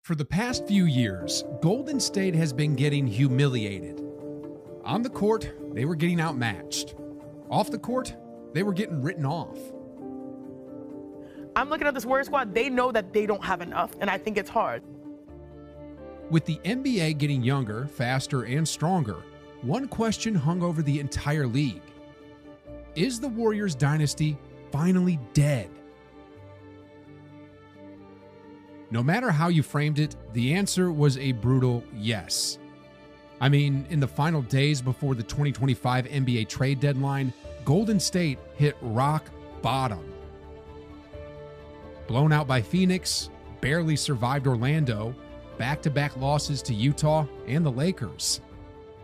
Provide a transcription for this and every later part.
For the past few years, Golden State has been getting humiliated. On the court, they were getting outmatched. Off the court, they were getting written off. I'm looking at this Warriors squad, they know that they don't have enough, and I think it's hard. With the NBA getting younger, faster, and stronger, one question hung over the entire league. Is the Warriors dynasty finally dead? No matter how you framed it, the answer was a brutal yes. I mean, in the final days before the 2025 NBA trade deadline, Golden State hit rock bottom. Blown out by Phoenix, barely survived Orlando, back-to-back losses to Utah and the Lakers.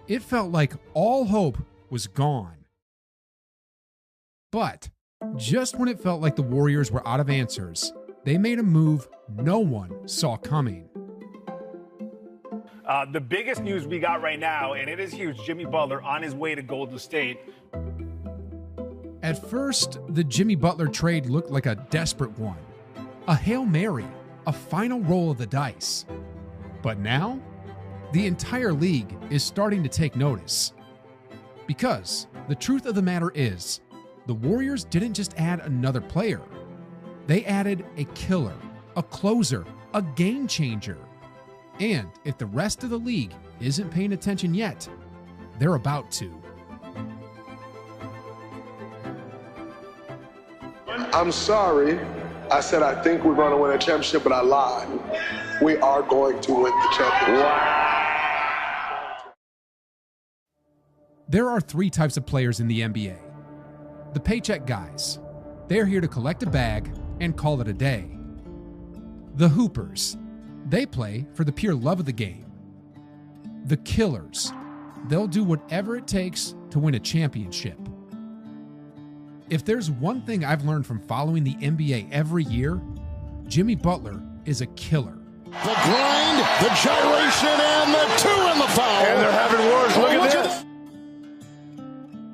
It felt like all hope was gone. But just when it felt like the Warriors were out of answers, they made a move no one saw coming. The biggest news we got right now, and it is huge, Jimmy Butler on his way to Golden State. At first, the Jimmy Butler trade looked like a desperate one. A Hail Mary, a final roll of the dice. But now, the entire league is starting to take notice. Because the truth of the matter is, the Warriors didn't just add another player. They added a killer, a closer, a game changer. And if the rest of the league isn't paying attention yet, they're about to. I'm sorry. I said I think we're going to win a championship, but I lied. We are going to win the championship. Wow. There are three types of players in the NBA. The paycheck guys. They're here to collect a bag and call it a day. The hoopers. They play for the pure love of the game. The killers. They'll do whatever it takes to win a championship. If there's one thing I've learned from following the NBA every year, Jimmy Butler is a killer. The grind, the gyration, and the two in the foul. And they're having wars. Look at this.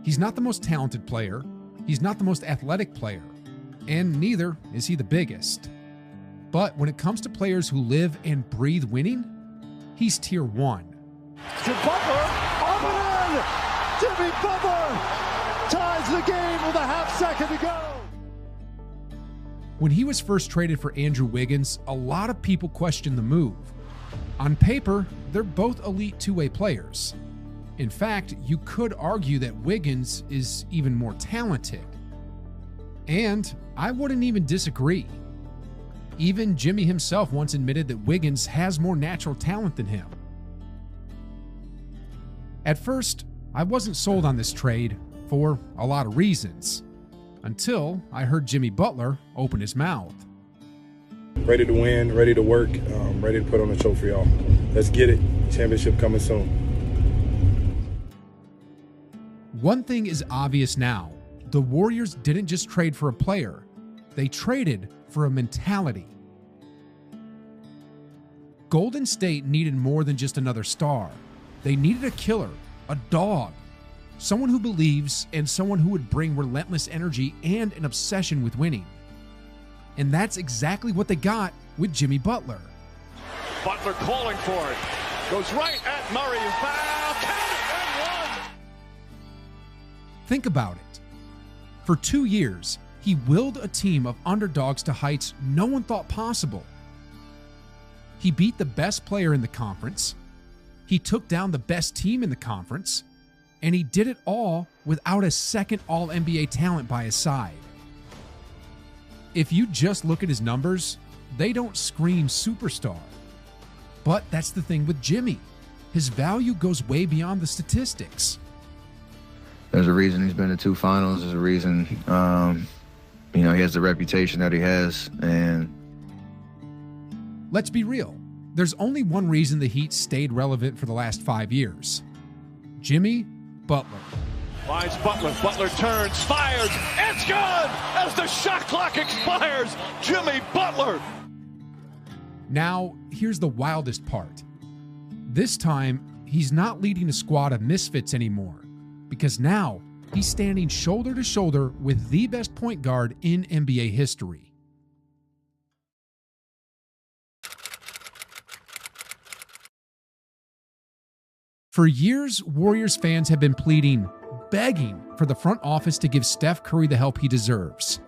He's not the most talented player. He's not the most athletic player. And neither is he the biggest. But when it comes to players who live and breathe winning, he's tier one. To Butler, up and in! Jimmy Butler ties the game with a half second to go. When he was first traded for Andrew Wiggins, a lot of people questioned the move. On paper, they're both elite two-way players. In fact, you could argue that Wiggins is even more talented. And I wouldn't even disagree. Even Jimmy himself once admitted that Wiggins has more natural talent than him. At first, I wasn't sold on this trade for a lot of reasons, until I heard Jimmy Butler open his mouth. Ready to win, ready to work, ready to put on a show for y'all. Let's get it. Championship coming soon. One thing is obvious now. The Warriors didn't just trade for a player. They traded for a mentality. Golden State needed more than just another star. They needed a killer, a dog, someone who believes and someone who would bring relentless energy and an obsession with winning. And that's exactly what they got with Jimmy Butler. Butler calling for it. Goes right at Murray. Foul. Count it and one. Think about it. For 2 years, he willed a team of underdogs to heights no one thought possible. He beat the best player in the conference. He took down the best team in the conference. And he did it all without a second All-NBA talent by his side. If you just look at his numbers, they don't scream superstar. But that's the thing with Jimmy. His value goes way beyond the statistics. There's a reason he's been to 2 finals. There's a reason, he has the reputation that he has. And let's be real. There's only one reason the Heat stayed relevant for the last 5 years. Jimmy Butler. Finds Butler. Butler turns, fires. It's good as the shot clock expires. Jimmy Butler. Now, here's the wildest part. This time, he's not leading a squad of misfits anymore. Because now, he's standing shoulder to shoulder with the best point guard in NBA history. For years, Warriors fans have been pleading, begging for the front office to give Steph Curry the help he deserves.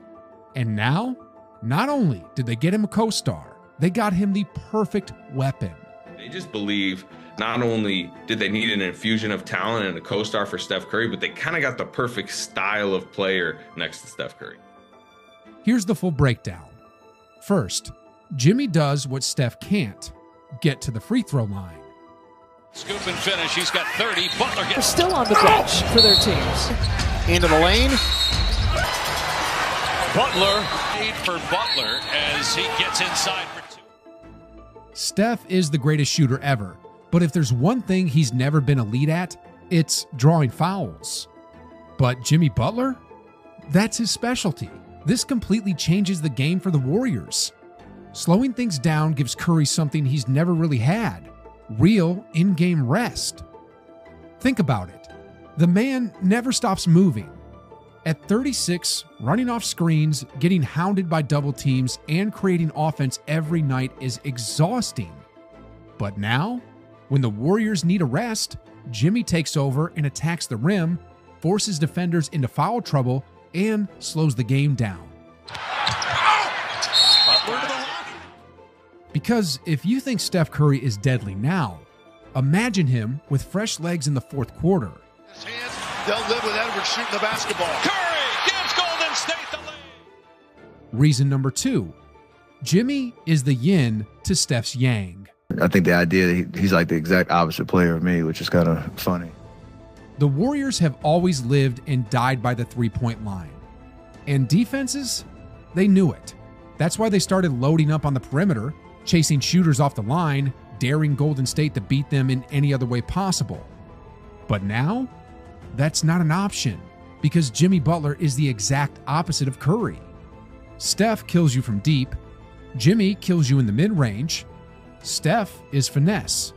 And now, not only did they get him a co-star, they got him the perfect weapon. They just believe not only did they need an infusion of talent and a co-star for Steph Curry, but they kind of got the perfect style of player next to Steph Curry. Here's the full breakdown. First, Jimmy does what Steph can't, get to the free throw line. Scoop and finish. He's got 30. Butler gets still on the bench for their teams. Into the lane. Butler. Aid for Butler as he gets inside for 2. Steph is the greatest shooter ever, but if there's one thing he's never been elite at, it's drawing fouls. But Jimmy Butler? That's his specialty. This completely changes the game for the Warriors. Slowing things down gives Curry something he's never really had. Real in-game rest. Think about it. The man never stops moving. At 36, running off screens, getting hounded by double teams, and creating offense every night is exhausting. But now, when the Warriors need a rest, Jimmy takes over and attacks the rim, forces defenders into foul trouble, and slows the game down. Because if you think Steph Curry is deadly now, imagine him with fresh legs in the fourth quarter. His hands, they'll live with Edwards shooting the basketball. Curry gives Golden State the lead. Reason number 2, Jimmy is the yin to Steph's yang. I think the idea that he's like the exact opposite player of me, which is kind of funny. The Warriors have always lived and died by the three-point line. And defenses, they knew it. That's why they started loading up on the perimeter, chasing shooters off the line, daring Golden State to beat them in any other way possible. But now, that's not an option, because Jimmy Butler is the exact opposite of Curry. Steph kills you from deep, Jimmy kills you in the mid-range, Steph is finesse,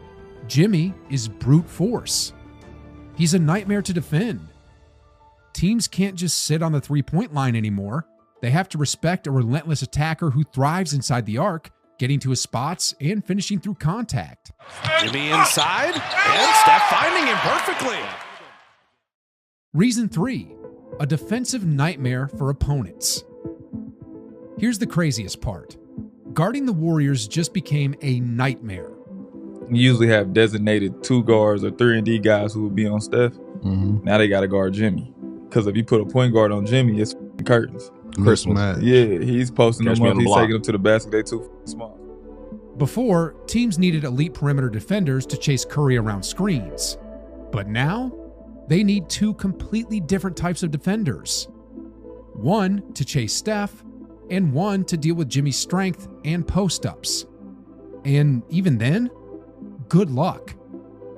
Jimmy is brute force. He's a nightmare to defend. Teams can't just sit on the three-point line anymore. They have to respect a relentless attacker who thrives inside the arc, getting to his spots and finishing through contact. Jimmy inside, and Steph finding him perfectly. Reason 3, a defensive nightmare for opponents. Here's the craziest part. Guarding the Warriors just became a nightmare. You usually have designated 2 guards or 3-and-D guys who will be on Steph. Now they got to guard Jimmy. Because if you put a point guard on Jimmy, it's curtains. Christmas. Yeah, he's posting them up. He's taking them to the basket. They too small. Before, teams needed elite perimeter defenders to chase Curry around screens. But now, they need 2 completely different types of defenders. One to chase Steph, and one to deal with Jimmy's strength and post-ups. And even then, good luck.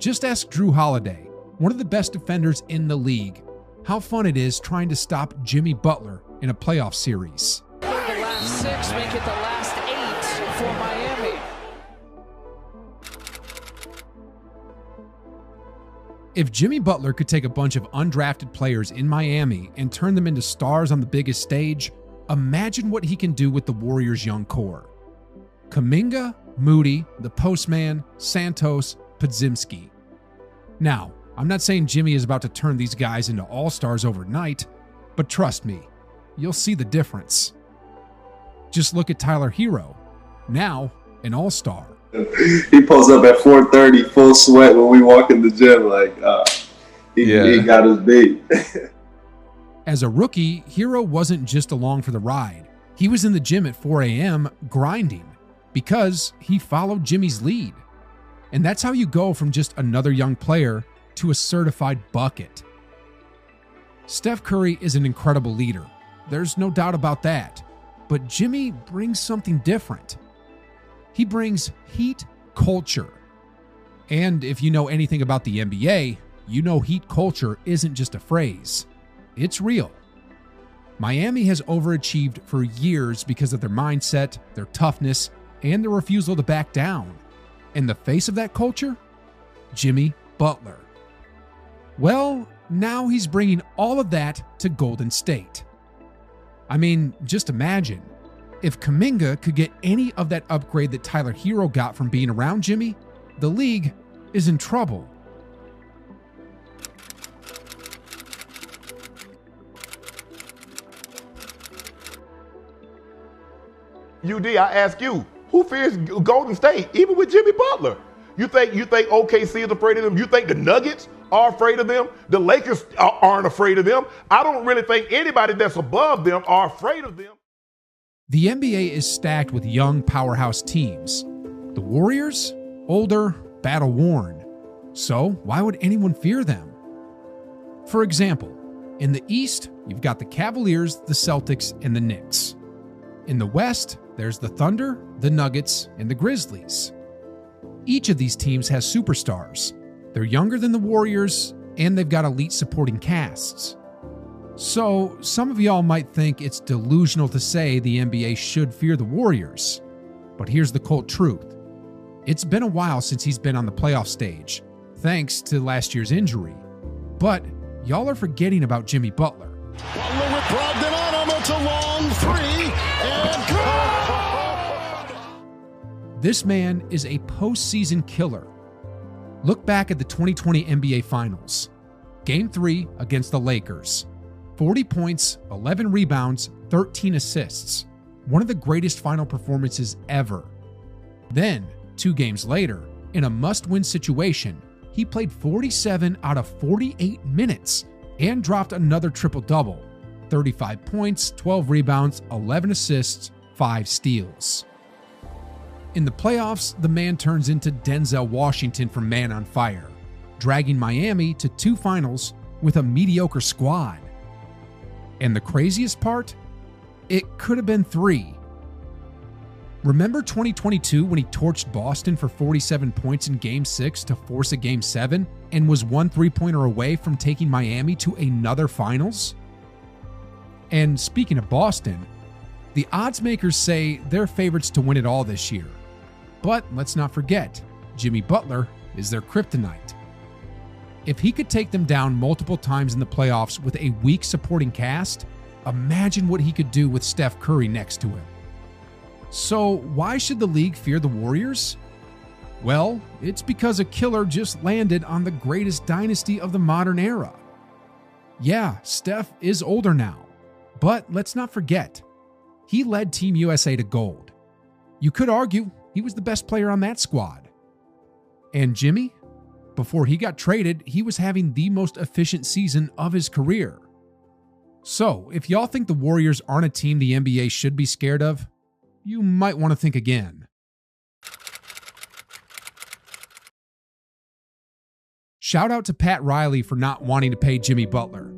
Just ask Drew Holiday, one of the best defenders in the league, how fun it is trying to stop Jimmy Butler in a playoff series. The last 6 make it the last 8 for Miami. If Jimmy Butler could take a bunch of undrafted players in Miami and turn them into stars on the biggest stage, imagine what he can do with the Warriors' young core. Kuminga, Moody, the Postman, Santos, Podziemski. Now, I'm not saying Jimmy is about to turn these guys into all-stars overnight, but trust me, you'll see the difference. Just look at Tyler Hero, now an all-star. He pulls up at 4:30, full sweat when we walk in the gym, like, he got his beat. As a rookie, Hero wasn't just along for the ride. He was in the gym at 4 a.m. grinding because he followed Jimmy's lead. And that's how you go from just another young player to a certified bucket. Steph Curry is an incredible leader. There's no doubt about that. But Jimmy brings something different. He brings heat culture. And if you know anything about the NBA, you know heat culture isn't just a phrase. It's real. Miami has overachieved for years because of their mindset, their toughness, and their refusal to back down. And the face of that culture? Jimmy Butler. Well, now he's bringing all of that to Golden State. I mean, just imagine, if Kuminga could get any of that upgrade that Tyler Hero got from being around Jimmy, the league is in trouble. UD, I ask you, who fears Golden State, even with Jimmy Butler? You think OKC is afraid of them? You think the Nuggets are afraid of them? The Lakers aren't afraid of them. I don't really think anybody that's above them are afraid of them. The NBA is stacked with young powerhouse teams. The Warriors? Older, battle-worn. So why would anyone fear them? For example, in the East, you've got the Cavaliers, the Celtics, and the Knicks. In the West, there's the Thunder, the Nuggets, and the Grizzlies. Each of these teams has superstars. They're younger than the Warriors, and they've got elite supporting casts. So, some of y'all might think it's delusional to say the NBA should fear the Warriors. But here's the cold truth. It's been a while since he's been on the playoff stage, thanks to last year's injury. But y'all are forgetting about Jimmy Butler. Butler with Brogdon on him. It's a long three, and This man is a postseason killer. Look back at the 2020 NBA Finals. Game 3 against the Lakers. 40 points, 11 rebounds, 13 assists. One of the greatest final performances ever. Then, 2 games later, in a must-win situation, he played 47 out of 48 minutes and dropped another triple-double. 35 points, 12 rebounds, 11 assists, 5 steals. In the playoffs, the man turns into Denzel Washington from Man on Fire, dragging Miami to 2 finals with a mediocre squad. And the craziest part? It could have been 3. Remember 2022 when he torched Boston for 47 points in Game 6 to force a Game 7 and was 1 3-pointer away from taking Miami to another finals? And speaking of Boston, the odds makers say they're favorites to win it all this year. But let's not forget, Jimmy Butler is their kryptonite. If he could take them down multiple times in the playoffs with a weak supporting cast, imagine what he could do with Steph Curry next to him. So why should the league fear the Warriors? Well, it's because a killer just landed on the greatest dynasty of the modern era. Yeah, Steph is older now, but let's not forget, he led Team USA to gold. You could argue he was the best player on that squad. And Jimmy? Before he got traded, he was having the most efficient season of his career. So, if y'all think the Warriors aren't a team the NBA should be scared of, you might want to think again. Shout out to Pat Riley for not wanting to pay Jimmy Butler.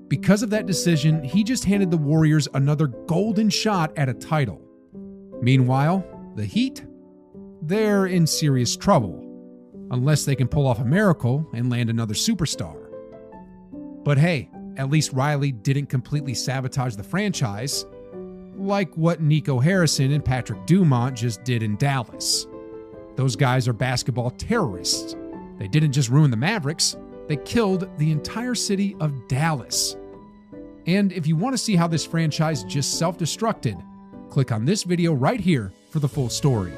Because of that decision, he just handed the Warriors another golden shot at a title. Meanwhile, the Heat? They're in serious trouble. Unless they can pull off a miracle and land another superstar. But hey, at least Riley didn't completely sabotage the franchise, like what Nico Harrison and Patrick Dumont just did in Dallas. Those guys are basketball terrorists. They didn't just ruin the Mavericks, they killed the entire city of Dallas. And if you want to see how this franchise just self-destructed, click on this video right here for the full story.